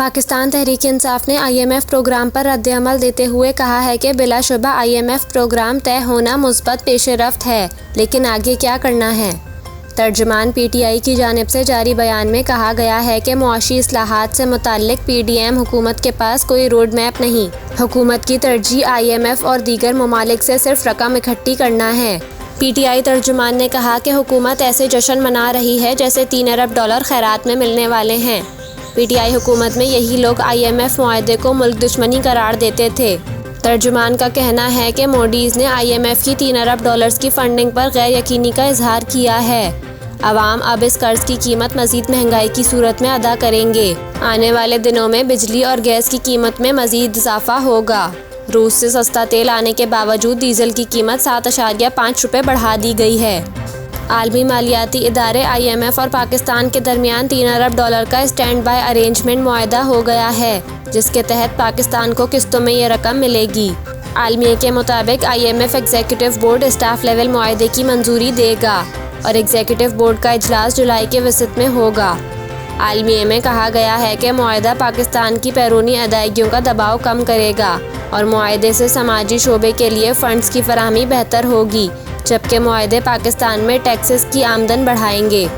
पाकिस्तान तहरीक-ए-इंसाफ ने IMF programme पर रद्द-ए-अमल देते हुए कहा है कि बिलाशुबा IMF प्रोग्राम तय होना मुस्बत पेश-ए-रफ्त है, लेकिन आगे क्या करना है। तर्जुमान PTI की जानिब से जारी बयान में कहा गया है कि मुआशी इस्लाहात से मुताल्लिक PDM हुकूमत के पास कोई रोड मैप नहीं। हुकूमत की तरजीह IMF और दीगर ममालिक से सिर्फ रकम इकट्ठी करना है। PTI तर्जुमान ने कहा कि हुकूमत ऐसे जश्न मना रही है जैसे $3 अरब खैरात में मिलने वाले हैं। PTI हुकूमत में यही लोग IMF मुआहदे को मुल्क दुश्मनी करार देते थे। तर्जुमान का कहना है कि मोडीज़ ने IMF की $3 अरब की फंडिंग पर गैर यकीनी का इजहार किया है। अवाम अब इस कर्ज की कीमत मज़ीद महंगाई की सूरत में अदा करेंगे। आने वाले दिनों में बिजली और गैस की कीमत में मज़ीद इजाफा होगा। रूस से सस्ता तेल आने के बावजूद डीजल की कीमत 7.5 रुपये बढ़ा दी गई है। आलमी मालियाती इदारे IMF और पाकिस्तान के दरमियान $3 अरब का स्टैंड बाय अरेंजमेंट मुआहदा हो गया है, जिसके तहत पाकिस्तान को किस्तों में ये रकम मिलेगी। आलमिया के मुताबिक IMF executive board staff level मुआहदे की मंजूरी देगा और एग्जीक्यूटिव बोर्ड का इजलास जुलाई के वसत में होगा। आलमिया में कहा गया है कि मुआहदा पाकिस्तान की बैरूनी अदायगियों का दबाव कम करेगा और मुआहदे से समाजी शोबे के लिए फंड्स की फराहमी बेहतर होगी, जबकि मुआहदे पाकिस्तान में टैक्सेस की आमदन बढ़ाएंगे।